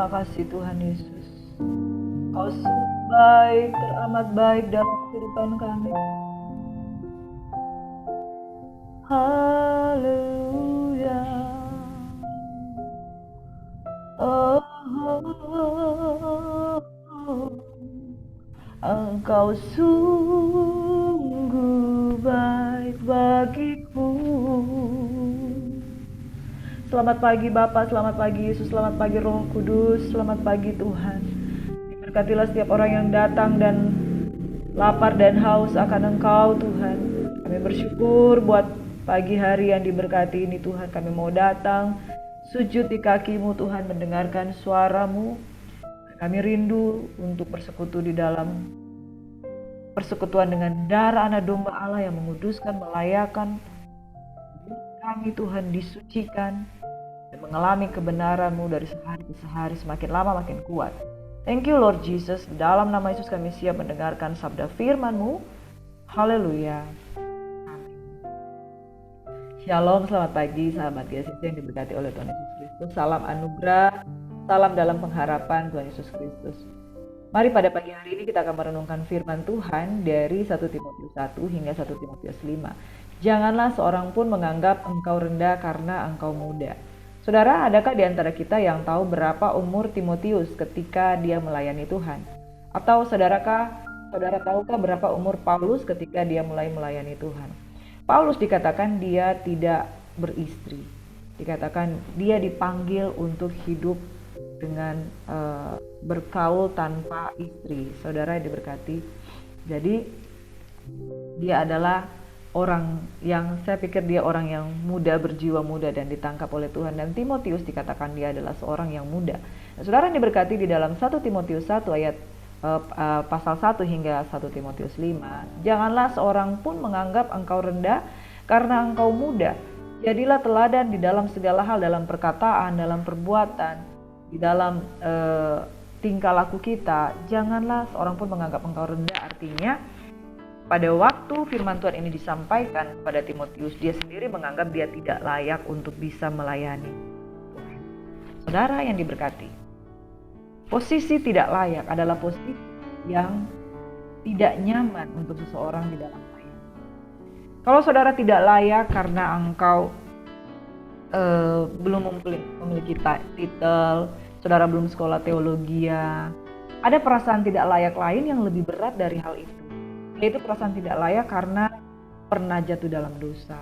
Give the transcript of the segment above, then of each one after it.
Terima kasih Tuhan Yesus. Kau sungguh baik, teramat baik dalam kehidupan kami. Haleluya. Oh, Engkau sungguh baik bagiku. Selamat pagi Bapa, selamat pagi Yesus, selamat pagi Roh Kudus, selamat pagi Tuhan. Diberkatilah setiap orang yang datang dan lapar dan haus akan Engkau Tuhan. Kami bersyukur buat pagi hari yang diberkati ini Tuhan. Kami mau datang sujud di kaki-Mu Tuhan, mendengarkan suara-Mu. Kami rindu untuk bersekutu di dalam persekutuan dengan darah anak domba Allah yang menguduskan, melayakan kami Tuhan, disucikan dan mengalami kebenaran-Mu dari sehari ke sehari, semakin lama makin kuat. Thank you Lord Jesus. Dalam nama Yesus kami siap mendengarkan sabda firman-Mu. Haleluya. Amin. Shalom, selamat pagi sahabat GSC yang diberkati oleh Tuhan Yesus Kristus. Salam anugerah, salam dalam pengharapan Tuhan Yesus Kristus. Mari pada pagi hari ini kita akan merenungkan firman Tuhan dari 1 Timotius 1 hingga 1 Timotius 5. Janganlah seorang pun menganggap engkau rendah karena engkau muda. Saudara, adakah di antara kita yang tahu berapa umur Timotius ketika dia melayani Tuhan? Atau saudara tahukah berapa umur Paulus ketika dia mulai melayani Tuhan? Paulus dikatakan dia tidak beristri. Dikatakan dia dipanggil untuk hidup dengan bergaul tanpa istri. Saudara yang diberkati. Jadi dia adalah orang yang, saya pikir dia orang yang muda, berjiwa muda dan ditangkap oleh Tuhan. Dan Timotius dikatakan dia adalah seorang yang muda. Nah, saudara yang diberkati, di dalam 1 Timotius 1 ayat pasal 1 hingga 1 Timotius 5. Janganlah seorang pun menganggap engkau rendah karena engkau muda. Jadilah teladan di dalam segala hal, dalam perkataan, dalam perbuatan, di dalam tingkah laku kita. Janganlah seorang pun menganggap engkau rendah. Artinya pada waktu firman Tuhan ini disampaikan kepada Timotius, dia sendiri menganggap dia tidak layak untuk bisa melayani Tuhan. Saudara yang diberkati, posisi tidak layak adalah posisi yang tidak nyaman untuk seseorang di dalam pelayanan. Kalau saudara tidak layak karena engkau belum memiliki titel, saudara belum sekolah teologi, ada perasaan tidak layak lain yang lebih berat dari hal itu. Yaitu perasaan tidak layak karena pernah jatuh dalam dosa,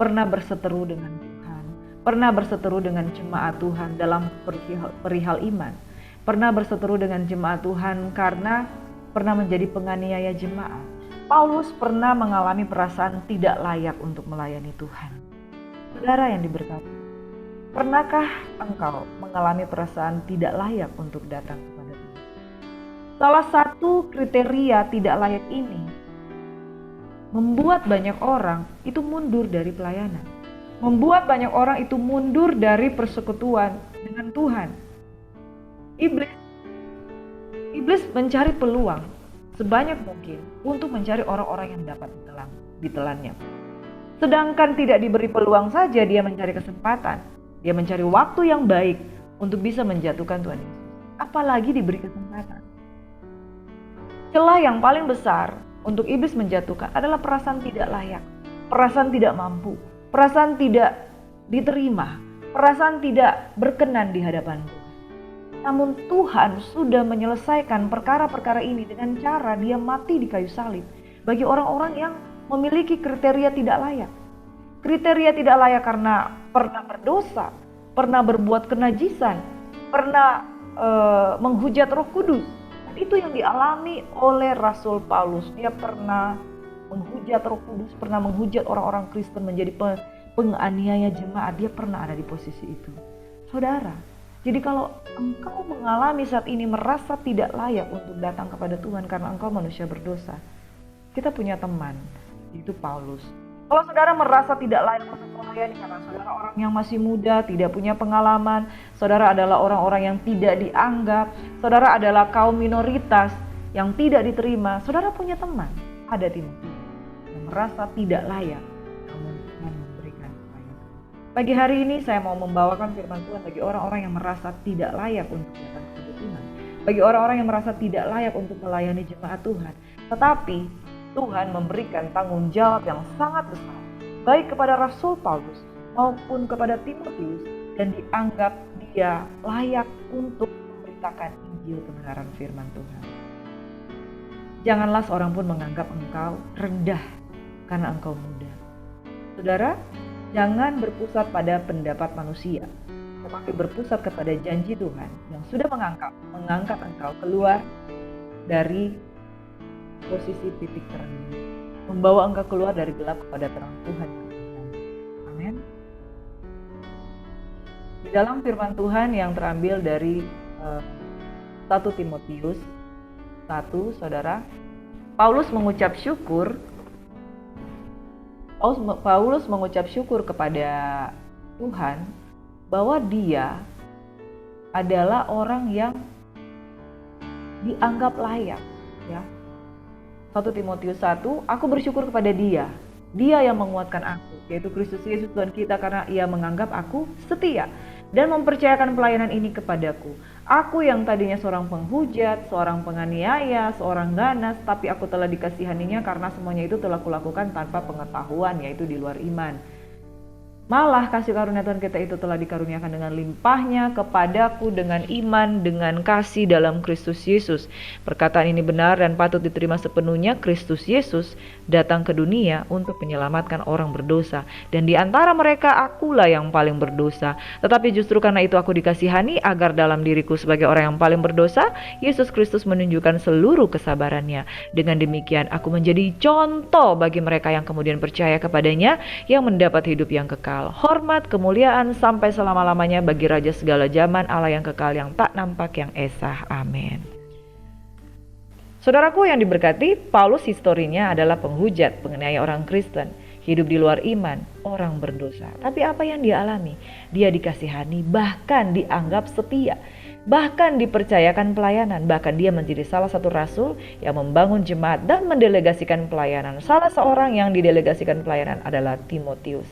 pernah berseteru dengan Tuhan, pernah berseteru dengan jemaat Tuhan dalam perihal iman, pernah berseteru dengan jemaat Tuhan karena pernah menjadi penganiaya jemaat. Paulus pernah mengalami perasaan tidak layak untuk melayani Tuhan. Saudara yang diberkati, pernahkah engkau mengalami perasaan tidak layak untuk datang kepada Tuhan? Salah satu kriteria tidak layak ini membuat banyak orang itu mundur dari pelayanan. Membuat banyak orang itu mundur dari persekutuan dengan Tuhan. Iblis mencari peluang sebanyak mungkin untuk mencari orang-orang yang dapat ditelannya. Sedangkan tidak diberi peluang saja, dia mencari kesempatan. Dia mencari waktu yang baik untuk bisa menjatuhkan Tuhan Yesus. Apalagi diberi kesempatan. Celah yang paling besar untuk iblis menjatuhkan adalah perasaan tidak layak, perasaan tidak mampu, perasaan tidak diterima, perasaan tidak berkenan di hadapan Tuhan. Namun Tuhan sudah menyelesaikan perkara-perkara ini dengan cara dia mati di kayu salib bagi orang-orang yang memiliki kriteria tidak layak. Kriteria tidak layak karena pernah berdosa, pernah berbuat kenajisan, pernah menghujat Roh Kudus. Itu yang dialami oleh Rasul Paulus. Dia pernah menghujat Roh Kudus, pernah menghujat orang-orang Kristen, menjadi penganiaya jemaat. Dia pernah ada di posisi itu. Saudara, jadi kalau engkau mengalami saat ini merasa tidak layak untuk datang kepada Tuhan karena engkau manusia berdosa, kita punya teman, yaitu Paulus. Kalau saudara merasa tidak layak untuk melayani karena saudara orang yang masih muda, tidak punya pengalaman, saudara adalah orang-orang yang tidak dianggap, saudara adalah kaum minoritas yang tidak diterima, saudara punya teman, ada Timotius yang merasa tidak layak namun memberikan pelayanan. Pagi hari ini saya mau membawakan firman Tuhan bagi orang-orang yang merasa tidak layak untuk datang kepada Tuhan. Bagi orang-orang yang merasa tidak layak untuk melayani jemaat Tuhan. Tetapi Tuhan memberikan tanggung jawab yang sangat besar, baik kepada Rasul Paulus maupun kepada Timotius, dan dianggap dia layak untuk memberitakan Injil kebenaran firman Tuhan. Janganlah seorang pun menganggap engkau rendah karena engkau muda. Saudara, jangan berpusat pada pendapat manusia, tetapi berpusat kepada janji Tuhan yang sudah mengangkat engkau keluar dari posisi titik terendah, membawa engkau keluar dari gelap kepada terang Tuhan. Amin. Di dalam firman Tuhan yang terambil dari 1 Timotius 1, saudara, Paulus mengucap syukur kepada Tuhan bahwa dia adalah orang yang dianggap layak, ya. 1 Timotius 1, aku bersyukur kepada dia yang menguatkan aku, yaitu Kristus Yesus Tuhan kita, karena ia menganggap aku setia dan mempercayakan pelayanan ini kepadaku. Aku yang tadinya seorang penghujat, seorang penganiaya, seorang ganas, tapi aku telah dikasihaninya karena semuanya itu telah kulakukan tanpa pengetahuan, yaitu di luar iman. Malah kasih karunia Tuhan kita itu telah dikaruniakan dengan limpahnya kepadaku dengan iman, dengan kasih dalam Kristus Yesus. Perkataan ini benar dan patut diterima sepenuhnya. Kristus Yesus datang ke dunia untuk menyelamatkan orang berdosa, dan di antara mereka akulah yang paling berdosa. Tetapi justru karena itu aku dikasihani, agar dalam diriku sebagai orang yang paling berdosa, Yesus Kristus menunjukkan seluruh kesabarannya. Dengan demikian aku menjadi contoh bagi mereka yang kemudian percaya kepadanya, yang mendapat hidup yang kekal. Hormat, kemuliaan sampai selama-lamanya bagi Raja segala zaman, Allah yang kekal, yang tak nampak, yang esa. Amin. Saudaraku yang diberkati, Paulus historinya adalah penghujat, penganiaya orang Kristen, hidup di luar iman, orang berdosa. Tapi apa yang dia alami? Dia dikasihani, bahkan dianggap setia, bahkan dipercayakan pelayanan. Bahkan dia menjadi salah satu rasul yang membangun jemaat dan mendelegasikan pelayanan. Salah seorang yang didelegasikan pelayanan adalah Timotius.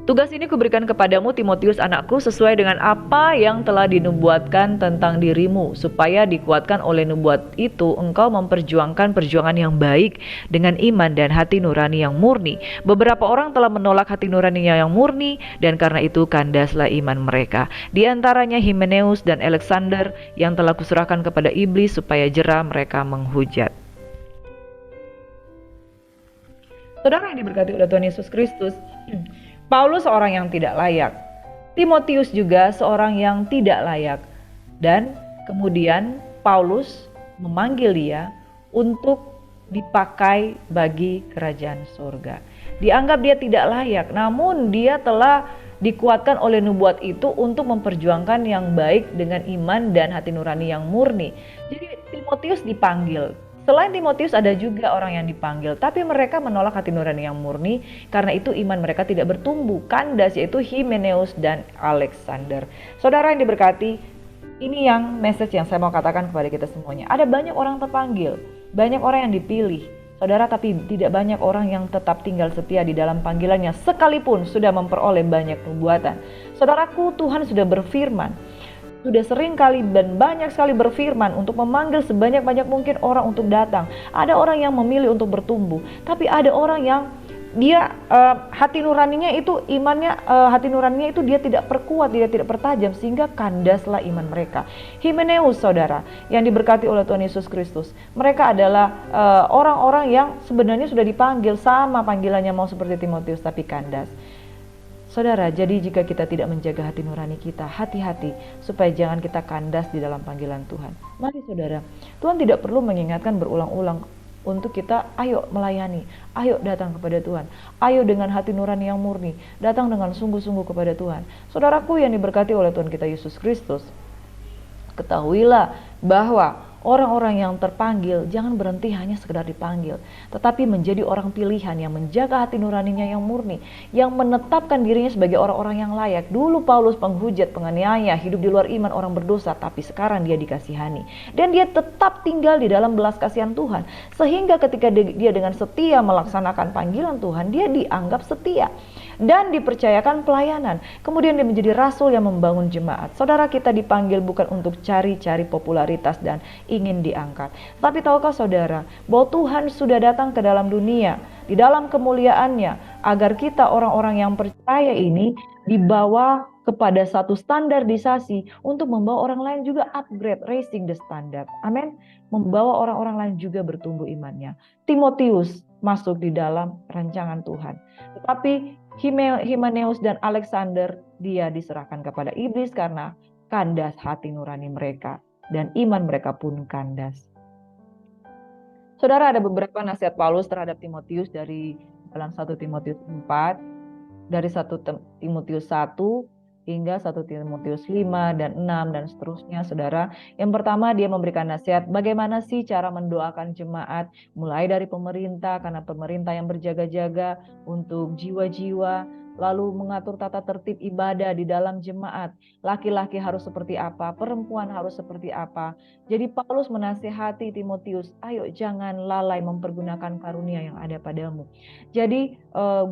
Tugas ini kuberikan kepadamu, Timotius anakku, sesuai dengan apa yang telah dinubuatkan tentang dirimu, supaya dikuatkan oleh nubuat itu engkau memperjuangkan perjuangan yang baik dengan iman dan hati nurani yang murni. Beberapa orang telah menolak hati nuraninya yang murni, dan karena itu kandaslah iman mereka. Di antaranya Himeneus dan Alexander, yang telah kuserahkan kepada iblis supaya jera mereka menghujat. Saudara yang diberkati oleh Tuhan Yesus Kristus, Paulus seorang yang tidak layak, Timotius juga seorang yang tidak layak, dan kemudian Paulus memanggil dia untuk dipakai bagi kerajaan surga. Dianggap dia tidak layak, namun dia telah dikuatkan oleh nubuat itu untuk memperjuangkan yang baik dengan iman dan hati nurani yang murni. Jadi Timotius dipanggil. Selain Timotius ada juga orang yang dipanggil, tapi mereka menolak hati nurani yang murni. Karena itu iman mereka tidak bertumbuh, kandas, yaitu Himeneus dan Alexander. Saudara yang diberkati, ini yang message yang saya mau katakan kepada kita semuanya. Ada banyak orang terpanggil, banyak orang yang dipilih, saudara, tapi tidak banyak orang yang tetap tinggal setia di dalam panggilannya, sekalipun sudah memperoleh banyak nubuatan. Saudaraku, Tuhan sudah berfirman, sudah sering kali dan banyak sekali berfirman untuk memanggil sebanyak-banyak mungkin orang untuk datang. Ada orang yang memilih untuk bertumbuh, tapi ada orang yang dia hati nuraninya itu hati nuraninya itu dia tidak perkuat, dia tidak pertajam, sehingga kandaslah iman mereka. Himeneus, saudara yang diberkati oleh Tuhan Yesus Kristus, mereka adalah orang-orang yang sebenarnya sudah dipanggil, sama panggilannya mau seperti Timotius, tapi kandas. Saudara, jadi jika kita tidak menjaga hati nurani kita, hati-hati supaya jangan kita kandas di dalam panggilan Tuhan. Mari saudara, Tuhan tidak perlu mengingatkan berulang-ulang untuk kita, ayo melayani, ayo datang kepada Tuhan, ayo dengan hati nurani yang murni, datang dengan sungguh-sungguh kepada Tuhan. Saudaraku yang diberkati oleh Tuhan kita Yesus Kristus, ketahuilah bahwa orang-orang yang terpanggil jangan berhenti hanya sekedar dipanggil, tetapi menjadi orang pilihan yang menjaga hati nuraninya yang murni, yang menetapkan dirinya sebagai orang-orang yang layak. Dulu Paulus penghujat, penganiaya, hidup di luar iman, orang berdosa, tapi sekarang dia dikasihani. Dan dia tetap tinggal di dalam belas kasihan Tuhan, sehingga ketika dia dengan setia melaksanakan panggilan Tuhan, dia dianggap setia. dan dipercayakan pelayanan. Kemudian dia menjadi rasul yang membangun jemaat. Saudara, kita dipanggil bukan untuk cari-cari popularitas dan ingin diangkat. Tapi tahukah saudara bahwa Tuhan sudah datang ke dalam dunia di dalam kemuliaannya agar kita orang-orang yang percaya ini dibawa kepada satu standarisasi untuk membawa orang lain juga upgrade, raising the standard. Amin. Membawa orang-orang lain juga bertumbuh imannya. Timotius masuk di dalam rancangan Tuhan. Tetapi Himeneus dan Alexander, dia diserahkan kepada iblis karena kandas hati nurani mereka dan iman mereka pun kandas. Saudara, ada beberapa nasihat Paulus terhadap Timotius dari dalam 1 Timotius 4, dari 1 Timotius 1 hingga 1 Timotius 5 dan 6 dan seterusnya, saudara. Yang pertama, dia memberikan nasihat bagaimana sih cara mendoakan jemaat, mulai dari pemerintah, karena pemerintah yang berjaga-jaga untuk jiwa-jiwa, lalu mengatur tata tertib ibadah di dalam jemaat. Laki-laki harus seperti apa, perempuan harus seperti apa. Jadi Paulus menasihati Timotius, ayo jangan lalai mempergunakan karunia yang ada padamu. Jadi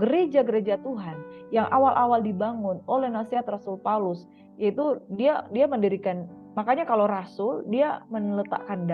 gereja-gereja Tuhan yang awal-awal dibangun oleh nasihat Rasul Paulus, yaitu dia mendirikan, makanya kalau rasul dia meletakkan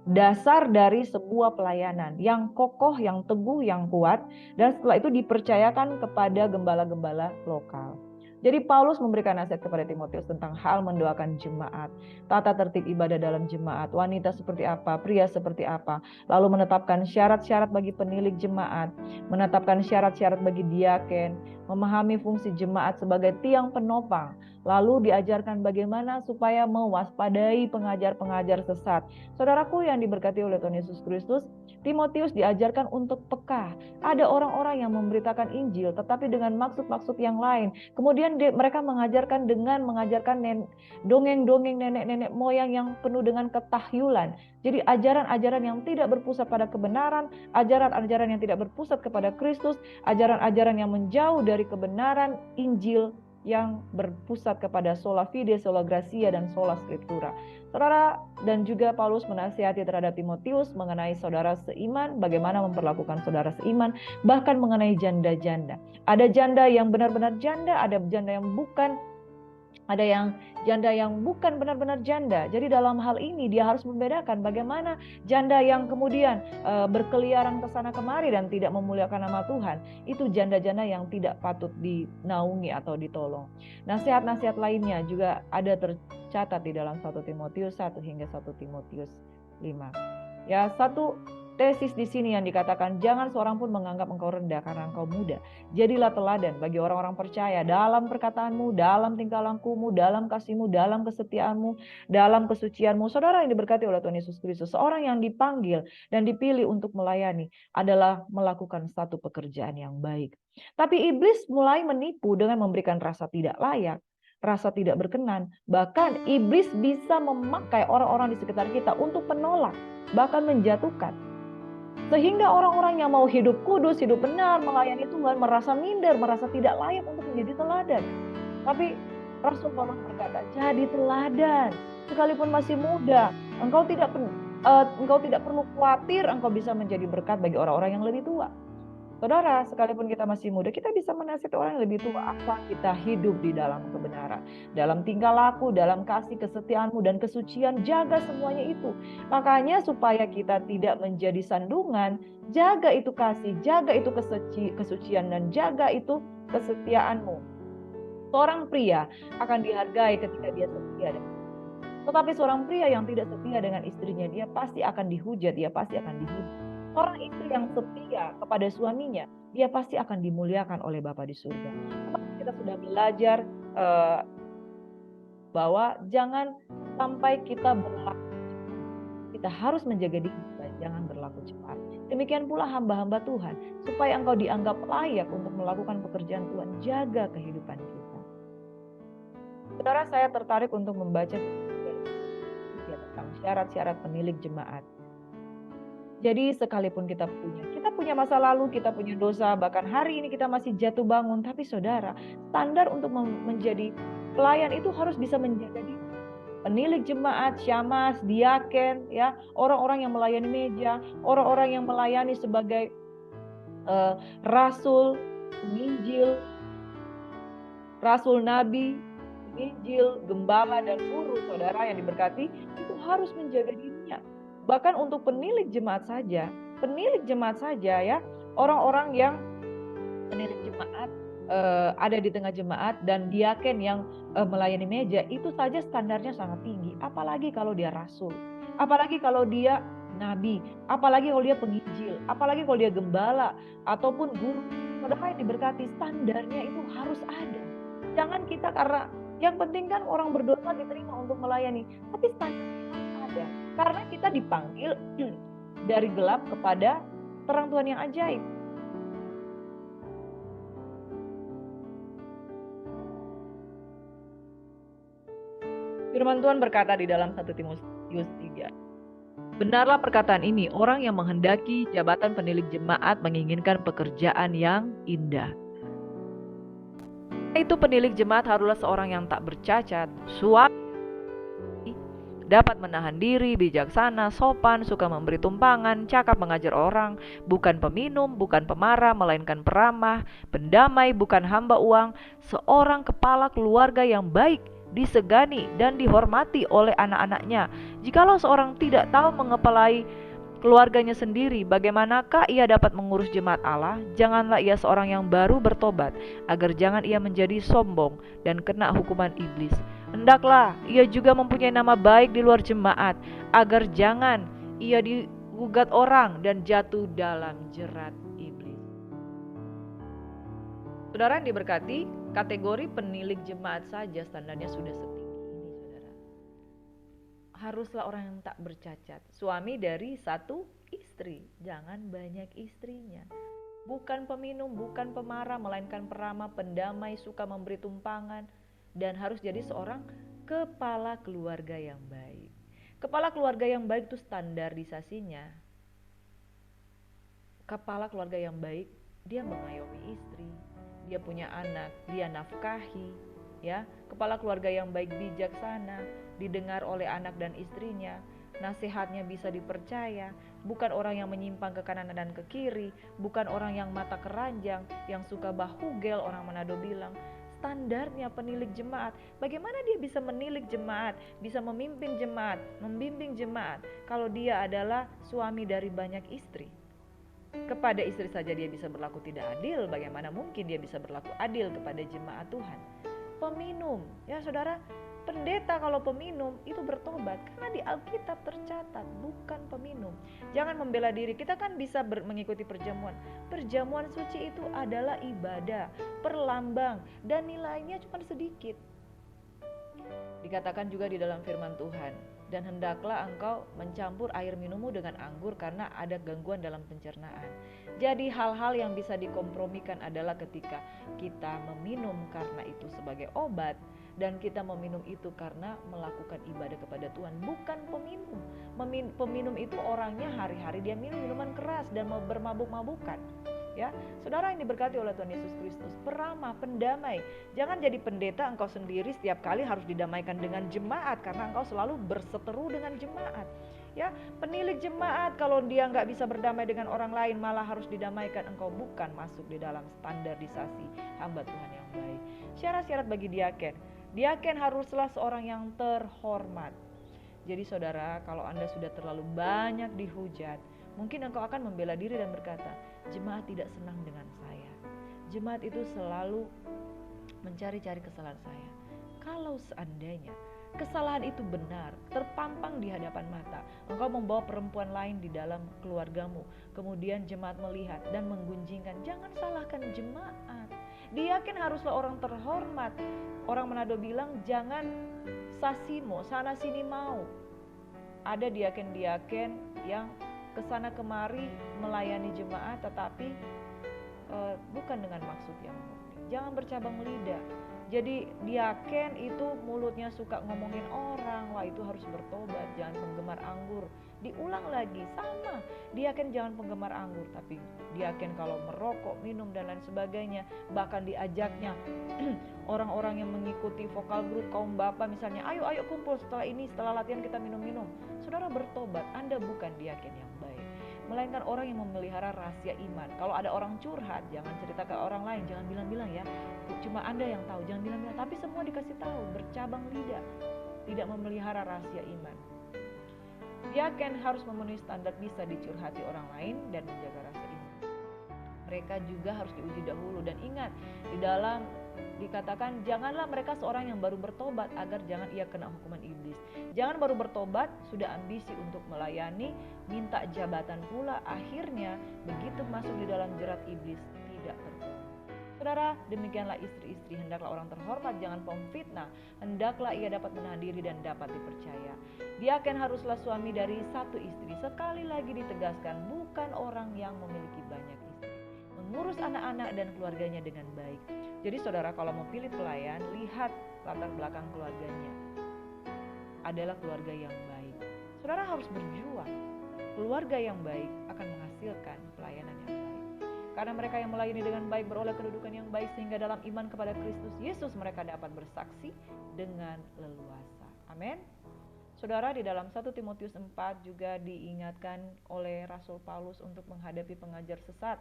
dasar dari sebuah pelayanan yang kokoh, yang teguh, yang kuat, dan setelah itu dipercayakan kepada gembala-gembala lokal. Jadi Paulus memberikan nasihat kepada Timotius tentang hal mendoakan jemaat, tata tertib ibadah dalam jemaat, wanita seperti apa, pria seperti apa, lalu menetapkan syarat-syarat bagi penilik jemaat, menetapkan syarat-syarat bagi diaken, memahami fungsi jemaat sebagai tiang penopang, lalu diajarkan bagaimana supaya mewaspadai pengajar-pengajar sesat. Saudaraku yang diberkati oleh Tuhan Yesus Kristus, Timotius diajarkan untuk peka. Ada orang-orang yang memberitakan Injil tetapi dengan maksud-maksud yang lain. Kemudian mereka mengajarkan dengan mengajarkan dongeng-dongeng nenek-nenek moyang yang penuh dengan ketahyulan. Jadi ajaran-ajaran yang tidak berpusat pada kebenaran, ajaran-ajaran yang tidak berpusat kepada Kristus, ajaran-ajaran yang menjauh dari kebenaran Injil yang berpusat kepada sola fide, sola gratia, dan sola scriptura. Saudara, dan juga Paulus menasihati terhadap Timotius mengenai saudara seiman, bagaimana memperlakukan saudara seiman, bahkan mengenai janda-janda. Ada janda yang benar-benar janda, ada janda yang bukan, ada yang janda yang bukan benar-benar janda. Jadi dalam hal ini dia harus membedakan bagaimana janda yang kemudian berkeliaran ke sana kemari dan tidak memuliakan nama Tuhan. Itu janda-janda yang tidak patut dinaungi atau ditolong. Nasihat-nasihat lainnya juga ada tercatat di dalam 1 Timotius 1 hingga 1 Timotius 5. Ya, satu tesis di sini yang dikatakan, jangan seorang pun menganggap engkau rendah karena engkau muda. Jadilah teladan bagi orang-orang percaya dalam perkataanmu, dalam tingkah lakumu, dalam kasihmu, dalam kesetiaanmu, dalam kesucianmu. Saudara yang diberkati oleh Tuhan Yesus Kristus, seorang yang dipanggil dan dipilih untuk melayani adalah melakukan satu pekerjaan yang baik. Tapi iblis mulai menipu dengan memberikan rasa tidak layak, rasa tidak berkenan. Bahkan iblis bisa memakai orang-orang di sekitar kita untuk menolak, bahkan menjatuhkan. Sehingga orang-orang yang mau hidup kudus, hidup benar, melayani Tuhan, merasa minder, merasa tidak layak untuk menjadi teladan. Tapi Rasul Paulus berkata, jadi teladan, sekalipun masih muda, engkau tidak perlu khawatir, engkau bisa menjadi berkat bagi orang-orang yang lebih tua. Saudara, sekalipun kita masih muda, kita bisa menasihati orang yang lebih tua, asal kita hidup di dalam kebenaran, dalam tingkah laku, dalam kasih, kesetiaanmu, dan kesucian, jaga semuanya itu. Makanya supaya kita tidak menjadi sandungan, jaga itu kasih, jaga itu kesucian, dan jaga itu kesetiaanmu. Seorang pria akan dihargai ketika dia setia dengan istrinya. Tetapi seorang pria yang tidak setia dengan istrinya, dia pasti akan dihujat, dia pasti akan dihujat. Seorang istri yang setia kepada suaminya, dia pasti akan dimuliakan oleh Bapa di surga. Kita sudah belajar bahwa jangan sampai kita berlaku cepat. Kita harus menjaga diri supaya jangan berlaku cepat. Demikian pula hamba-hamba Tuhan, supaya engkau dianggap layak untuk melakukan pekerjaan Tuhan, jaga kehidupan kita. Saudara, saya tertarik untuk membaca tentang syarat-syarat penilik jemaat. Jadi sekalipun kita punya masa lalu, kita punya dosa, bahkan hari ini kita masih jatuh bangun, tapi saudara, standar untuk menjadi pelayan itu harus bisa menjaga diri. Penilik jemaat, syamas, diaken, ya, orang-orang yang melayani meja, orang-orang yang melayani sebagai rasul, penginjil, rasul nabi, penginjil, gembala, dan guru, saudara yang diberkati, itu harus menjaga dirinya. Bahkan untuk penilik jemaat saja ya, orang-orang yang penilik jemaat ada di tengah jemaat dan diaken yang melayani meja, itu saja standarnya sangat tinggi. Apalagi kalau dia rasul, apalagi kalau dia nabi, apalagi kalau dia penginjil, apalagi kalau dia gembala ataupun guru. Saudara yang diberkati, standarnya itu harus ada. Jangan kita karena yang penting kan orang berdosa diterima untuk melayani, tapi standarnya harus ada. Karena kita dipanggil dari gelap kepada terang Tuhan yang ajaib. Firman Tuhan berkata di dalam 1 Timotius 3, benarlah perkataan ini, orang yang menghendaki jabatan penilik jemaat menginginkan pekerjaan yang indah. Itu penilik jemaat haruslah seorang yang tak bercacat, suami, dapat menahan diri, bijaksana, sopan, suka memberi tumpangan, cakap mengajar orang, bukan peminum, bukan pemarah, melainkan peramah, pendamai, bukan hamba uang, seorang kepala keluarga yang baik, disegani dan dihormati oleh anak-anaknya. Jikalau seorang tidak tahu mengepalai keluarganya sendiri, bagaimanakah ia dapat mengurus jemaat Allah? Janganlah ia seorang yang baru bertobat, agar jangan ia menjadi sombong dan kena hukuman iblis. Hendaklah ia juga mempunyai nama baik di luar jemaat, agar jangan ia digugat orang dan jatuh dalam jerat iblis. Saudara yang diberkati, kategori penilik jemaat saja standarnya sudah setinggi ini, saudara. Haruslah orang yang tak bercacat, suami dari satu istri, jangan banyak istrinya. Bukan peminum, bukan pemarah, melainkan peramah, pendamai, suka memberi tumpangan, dan harus jadi seorang kepala keluarga yang baik. Kepala keluarga yang baik itu standarisasinya. Kepala keluarga yang baik, dia mengayomi istri, dia punya anak, dia nafkahi, ya. Kepala keluarga yang baik bijaksana, didengar oleh anak dan istrinya, nasihatnya bisa dipercaya, bukan orang yang menyimpang ke kanan dan ke kiri, bukan orang yang mata keranjang, yang suka bahugel, orang Manado bilang. Standarnya penilik jemaat, bagaimana dia bisa menilik jemaat, bisa memimpin jemaat, membimbing jemaat, kalau dia adalah suami dari banyak istri. Kepada istri saja dia bisa berlaku tidak adil, bagaimana mungkin dia bisa berlaku adil kepada jemaat Tuhan? Peminum, ya saudara, pendeta kalau peminum itu bertobat, karena di Alkitab tercatat bukan peminum. Jangan membela diri, kita kan bisa mengikuti perjamuan. Perjamuan suci itu adalah ibadah, perlambang, dan nilainya cuma sedikit. Dikatakan juga di dalam firman Tuhan, dan hendaklah engkau mencampur air minummu dengan anggur karena ada gangguan dalam pencernaan. Jadi hal-hal yang bisa dikompromikan adalah ketika kita meminum karena itu sebagai obat, dan kita meminum itu karena melakukan ibadah kepada Tuhan, bukan peminum. Peminum itu orangnya hari-hari dia minum minuman keras dan bermabuk-mabukan. Ya, saudara yang diberkati oleh Tuhan Yesus Kristus, peramah, pendamai. Jangan jadi pendeta engkau sendiri setiap kali harus didamaikan dengan jemaat, karena engkau selalu berseteru dengan jemaat. Ya, penilik jemaat kalau dia nggak bisa berdamai dengan orang lain, malah harus didamaikan, engkau bukan masuk di dalam standarisasi hamba Tuhan yang baik. Syarat-syarat bagi diaken. Diaken haruslah seorang yang terhormat. Jadi saudara, kalau Anda sudah terlalu banyak dihujat, mungkin engkau akan membela diri dan berkata, jemaat tidak senang dengan saya. Jemaat itu selalu mencari-cari kesalahan saya. Kalau seandainya kesalahan itu benar, terpampang di hadapan mata, engkau membawa perempuan lain di dalam keluargamu, kemudian jemaat melihat dan menggunjingkan, jangan salahkan jemaat. Diaken haruslah orang terhormat. Orang Manado bilang jangan sasimo, sana sini mau. Ada diaken-diaken yang kesana kemari melayani jemaat, tetapi bukan dengan maksud yang murni. Jangan bercabang lidah. Jadi diaken itu mulutnya suka ngomongin orang, wah itu harus bertobat, jangan penggemar anggur. Diulang lagi, sama, diaken jangan penggemar anggur, tapi diaken kalau merokok, minum dan lain sebagainya, bahkan diajaknya orang-orang yang mengikuti vokal grup kaum bapak misalnya, ayo kumpul setelah ini, setelah latihan kita minum-minum. Saudara bertobat, Anda bukan diaken yang baik. melainkan orang yang memelihara rahasia iman. Kalau ada orang curhat, jangan cerita ke orang lain, jangan bilang-bilang ya. Cuma Anda yang tahu, jangan bilang-bilang. Tapi semua dikasih tahu, bercabang lidah. Tidak memelihara rahasia iman. Dia akan harus memenuhi standar bisa dicurhati orang lain dan menjaga rahasia iman. Mereka juga harus diuji dahulu. Dan ingat, di dalam dikatakan janganlah mereka seorang yang baru bertobat agar jangan ia kena hukuman iblis. Jangan baru bertobat sudah ambisi untuk melayani, minta jabatan pula, akhirnya begitu masuk di dalam jerat iblis tidak tertolong. Saudara, demikianlah istri-istri, hendaklah orang terhormat, jangan pemfitnah, hendaklah ia dapat menahan diri dan dapat dipercaya. Dia akan haruslah suami dari satu istri. Sekali lagi ditegaskan, bukan orang yang memiliki banyak istri. Mengurus anak-anak dan keluarganya dengan baik. Jadi saudara, kalau mau pilih pelayan, lihat latar belakang keluarganya. Adalah keluarga yang baik. Saudara harus berjuang. Keluarga yang baik akan menghasilkan pelayanan yang baik. Karena mereka yang melayani dengan baik beroleh kedudukan yang baik, sehingga dalam iman kepada Kristus Yesus mereka dapat bersaksi dengan leluasa. Amin. Saudara, di dalam 1 Timotius 4 juga diingatkan oleh Rasul Paulus untuk menghadapi pengajar sesat.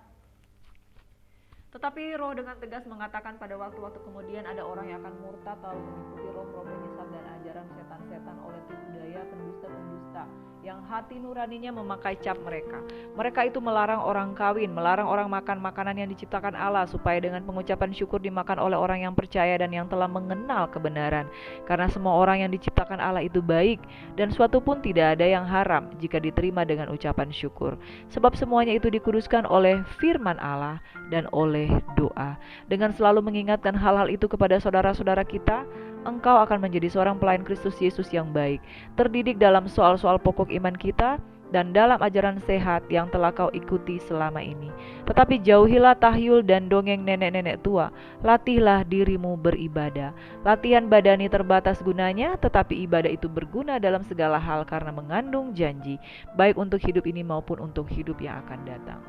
Tetapi Roh dengan tegas mengatakan pada waktu-waktu kemudian ada orang yang akan murtad lalu mengikuti roh-roh penyesat dan ajaran setan-setan oleh tipu daya pendusta-pendusta yang hati nuraninya memakai cap mereka. Mereka itu melarang orang kawin, melarang orang makan makanan yang diciptakan Allah supaya dengan pengucapan syukur dimakan oleh orang yang percaya dan yang telah mengenal kebenaran. Karena semua orang yang diciptakan Allah itu baik dan suatu pun tidak ada yang haram jika diterima dengan ucapan syukur. Sebab semuanya itu dikuduskan oleh firman Allah dan oleh doa. Dengan selalu mengingatkan hal-hal itu kepada saudara-saudara kita, engkau akan menjadi seorang pelayan Kristus Yesus yang baik, terdidik dalam soal-soal pokok iman kita dan dalam ajaran sehat yang telah kau ikuti selama ini. Tetapi jauhilah tahyul dan dongeng nenek-nenek tua. Latihlah dirimu beribadah. Latihan badani terbatas gunanya, tetapi ibadah itu berguna dalam segala hal karena mengandung janji, baik untuk hidup ini maupun untuk hidup yang akan datang.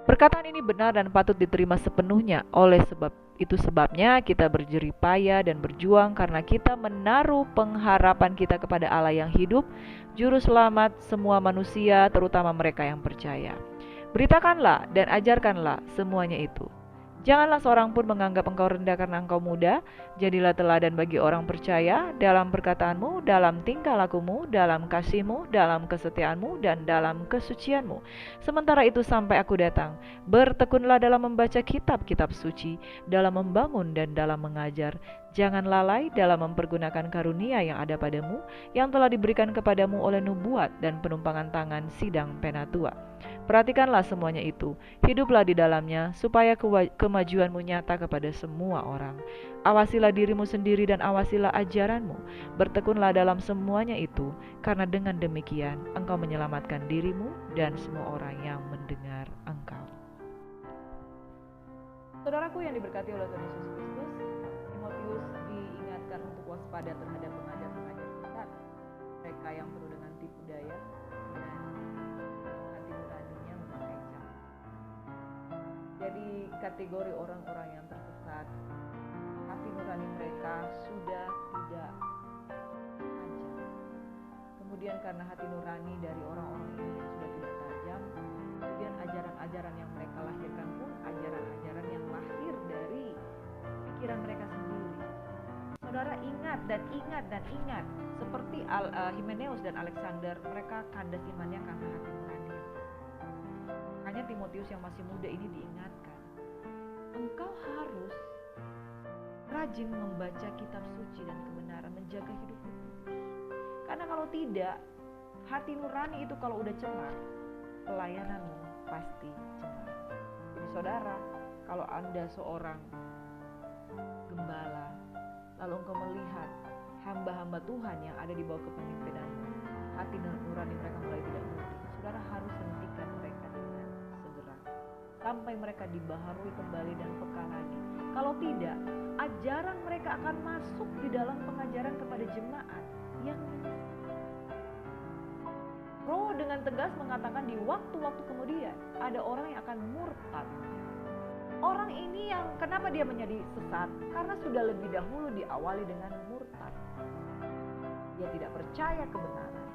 Perkataan ini benar dan patut diterima sepenuhnya. Oleh sebab itu sebabnya kita berjerih payah dan berjuang karena kita menaruh pengharapan kita kepada Allah yang hidup, juru selamat semua manusia, terutama mereka yang percaya. Beritakanlah dan ajarkanlah semuanya itu. Janganlah seorang pun menganggap engkau rendah karena engkau muda. Jadilah teladan bagi orang percaya dalam perkataanmu, dalam tingkah lakumu, dalam kasihmu, dalam kesetiaanmu, dan dalam kesucianmu. Sementara itu sampai aku datang, bertekunlah dalam membaca kitab-kitab suci, dalam membangun dan dalam mengajar. Jangan lalai dalam mempergunakan karunia yang ada padamu, yang telah diberikan kepadamu oleh nubuat dan penumpangan tangan sidang penatua. Perhatikanlah semuanya itu, hiduplah di dalamnya, supaya kemajuanmu nyata kepada semua orang. Awasilah dirimu sendiri dan awasilah ajaranmu. Bertekunlah dalam semuanya itu, karena dengan demikian engkau menyelamatkan dirimu dan semua orang yang mendengar engkau. Saudaraku yang diberkati oleh Tuhan Yesus Kristus, Timotius diingatkan untuk waspada terhadap pengajar-pengajar sesat, mereka yang penuh dengan tipu daya dan hati nuraninya memakai cap. Jadi kategori orang-orang yang tersesat, hati nurani mereka sudah tidak tajam. Kemudian karena hati nurani dari orang-orang ini sudah tidak tajam, kemudian ajaran-ajaran yang mereka lahirkan pun ajaran-ajaran yang lahir dari pikiran mereka sendiri. Saudara, ingat dan ingat dan ingat, seperti Himeneus dan Alexander, mereka kandas imannya karena hati nurani. Makanya Timotius yang masih muda ini diingatkan, engkau harus rajin membaca kitab suci dan kebenaran, menjaga hidupmu. Karena kalau tidak, hati nurani itu kalau udah cemar, pelayananmu pasti cemar. Jadi saudara, kalau Anda seorang gembala, lalu engkau melihat hamba-hamba Tuhan yang ada di bawah kepemimpinanmu, hati nurani mereka mulai tidak murni, saudara harus hentikan mereka dengan segera, sampai mereka dibaharui kembali dan peka lagi. Kalau tidak, ajaran mereka akan masuk di dalam pengajaran kepada jemaat yang menyesatkan. Roh dengan tegas mengatakan di waktu-waktu kemudian ada orang yang akan murtad. Orang ini yang kenapa dia menjadi sesat? Karena sudah lebih dahulu diawali dengan murtad. Dia tidak percaya kebenaran.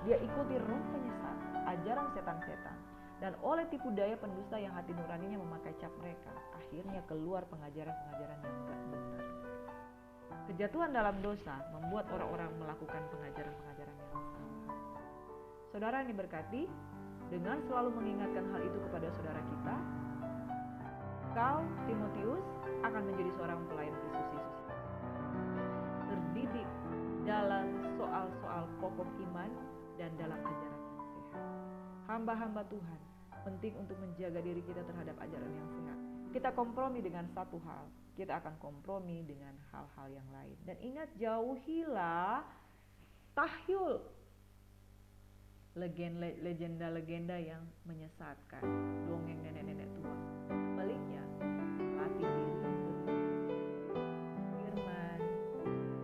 Dia ikuti roh penyesat. ajaran setan-setan dan oleh tipu daya pendusta yang hati nuraninya memakai cap mereka, akhirnya keluar pengajaran-pengajaran yang enggak benar. Kejatuhan dalam dosa membuat orang-orang melakukan pengajaran-pengajaran yang salah. Saudara yang diberkati, dengan selalu mengingatkan hal itu kepada saudara kita, kau, Timotius, akan menjadi seorang pelayan Kristus Yesus. Terdidik dalam soal-soal pokok iman dan dalam ajaran yang sehat. Hamba-hamba Tuhan, penting untuk menjaga diri kita terhadap ajaran yang sehat. Kita kompromi dengan satu hal, kita akan kompromi dengan hal-hal yang lain. Dan ingat, jauhilah tahyul, legenda-legenda yang menyesatkan, dongeng nenek-nenek tua. Baliknya, latih diri untuk firman,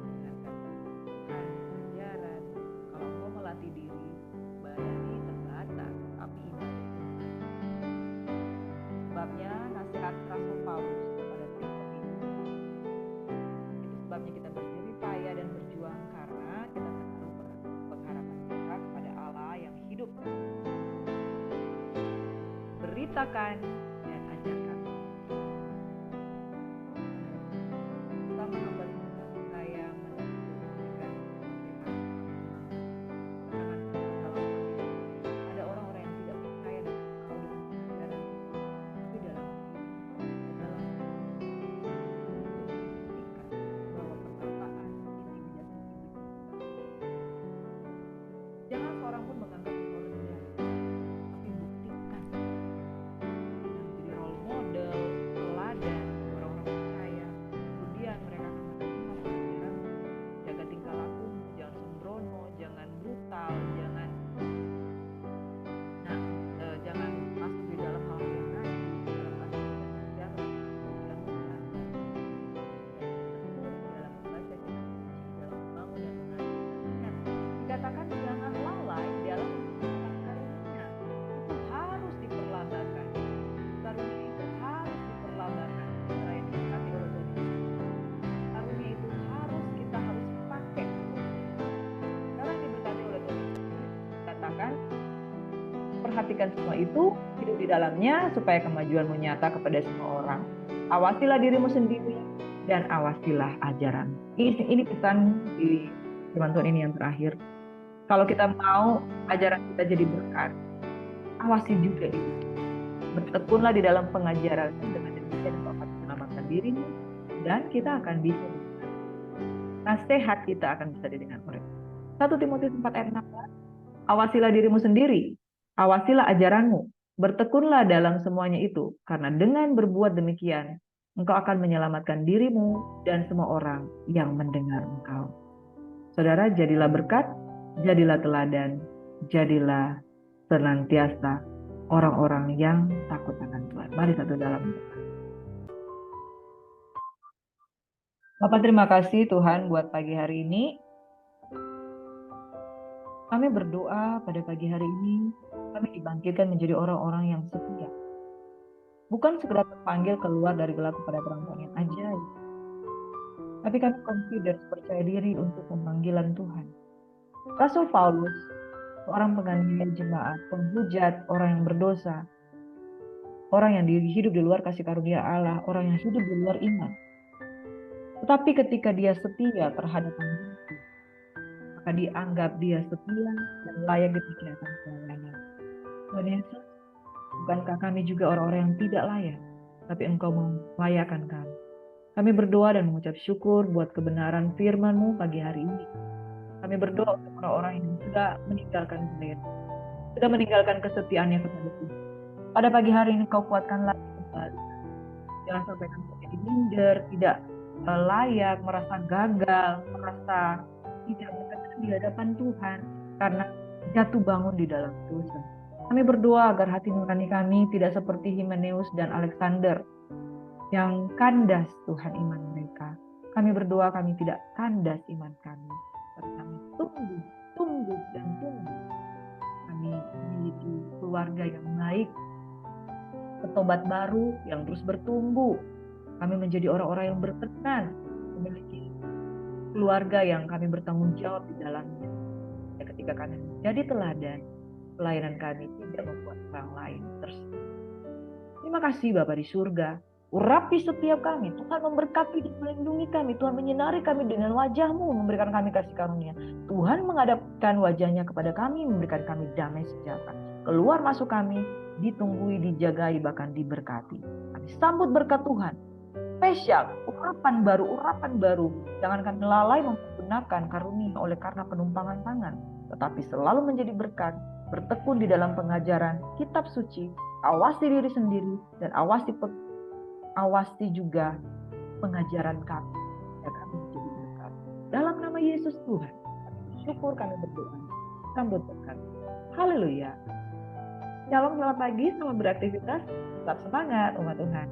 mendengarkan Tuhan, ajaran. Kalau kau melatih diri, badani terbatas, tapi iman. Sebabnya nasihat Rasul Paulus kepada Timotius, itu sebabnya kita berjerih payah dan berjuang karena kita menaruh pengharapan kita kepada Allah yang hidup. Beritakan dan ajarkan. Sama hamba Tuhan, saya menunjukkan ada orang-orang yang tidak percaya dengan kau dengan ajaran, tapi dalam bahwa perkataan intimidasi jangan seorang pun menganggap engkau rendah, tapi buktikan menjadi role model, teladan orang-orang percaya. Kemudian mereka akan menerima pelajaran, jaga tingkah laku, jangan sembrono, jangan brutal, jangan masuk di dalam hal yang lain, dalam bahasa Indonesia, dalam membaca kita, dalam membangun dan mengajarkan. Dikatakan jangan lalai dalam menggunakan karunia. Itu harus diperlabakan. Karunia itu harus diperlabakan. Saya diberkati oleh Tuhan. Karunia itu kita harus pakai. Karena diberkati oleh Tuhan. Katakan, perhatikan semua itu, hidup di dalamnya supaya kemajuanmu nyata kepada semua orang. Awasilah dirimu sendiri dan awasilah ajaran. Ini pesan di firman Tuhan ini yang terakhir. Kalau kita mau ajaran kita jadi berkat, awasi juga diri. Bertekunlah di dalam pengajaran, dengan demikian engkau akan menyelamatkan dirimu dan kita akan bisa. Nasihat kita akan bisa didengar oleh 1 Timotius 4 ayat 16. Awasilah dirimu sendiri, awasilah ajaranmu, bertekunlah dalam semuanya itu, karena dengan berbuat demikian, engkau akan menyelamatkan dirimu dan semua orang yang mendengar engkau. Saudara, jadilah berkat, jadilah teladan, jadilah senantiasa orang-orang yang takut akan Tuhan. Mari satu dalam berkat. Bapak, terima kasih Tuhan buat pagi hari ini. Kami berdoa pada pagi hari ini, kami dibangkitkan menjadi orang-orang yang setia. Bukan sekedar terpanggil keluar dari gelap kepada terang yang ajaib, tapi kami confident, percaya diri untuk pemanggilan Tuhan. Rasul Paulus, seorang penganiaya jemaat, penghujat orang yang berdosa, orang yang hidup di luar kasih karunia Allah, orang yang hidup di luar iman. Tetapi ketika dia setia terhadap Tuhan, maka dianggap dia setia dan layak dipercayakan pelayanan. Tuhan Yesus, bukankah kami juga orang-orang yang tidak layak, tapi Engkau melayakkan kami. Kami berdoa dan mengucap syukur buat kebenaran firman-Mu pagi hari ini. Kami berdoa untuk orang-orang yang sudah meninggalkan Tuhan, sudah meninggalkan kesetiaannya kepada Tuhan. Pada pagi hari ini Kau kuatkan lagi kembali. Jangan sampai kami menjadi minder, tidak layak, merasa gagal, merasa tidak berkenan di hadapan Tuhan karena jatuh bangun di dalam dosa. Kami berdoa agar hati nurani kami tidak seperti Himeneus dan Alexander yang kandas Tuhan iman mereka. Kami berdoa kami tidak kandas iman kami. Kami tunggu dan tunggu. Kami memiliki keluarga yang baik, petobat baru yang terus bertumbuh. Kami menjadi orang-orang yang berkenan, memiliki keluarga yang kami bertanggung jawab di dalamnya. Dan ketika kami menjadi teladan, pelayanan kami tidak membuat orang lain tersiksa. Terima kasih Bapa di surga. Urapi setiap kami. Tuhan memberkati dan melindungi kami. Tuhan menyinari kami dengan wajah-Mu, memberikan kami kasih karunia. Tuhan menghadapkan wajahnya kepada kami, memberikan kami damai sejahtera. Keluar masuk kami, ditunggui, dijagai, bahkan diberkati. Kami sambut berkat Tuhan. Spesial, urapan baru. Jangan kami lalai menggunakan karunia oleh karena penumpangan tangan. Tetapi selalu menjadi berkat, bertekun di dalam pengajaran kitab suci, awasi diri sendiri, dan awasi juga pengajaran kami, agar kami menjadi berkat. Dalam nama Yesus Tuhan, kami bersyukur, kami berdoa. Sambut berkat. Haleluya. Shalom, selamat pagi, selamat beraktivitas. Tetap semangat, umat Tuhan.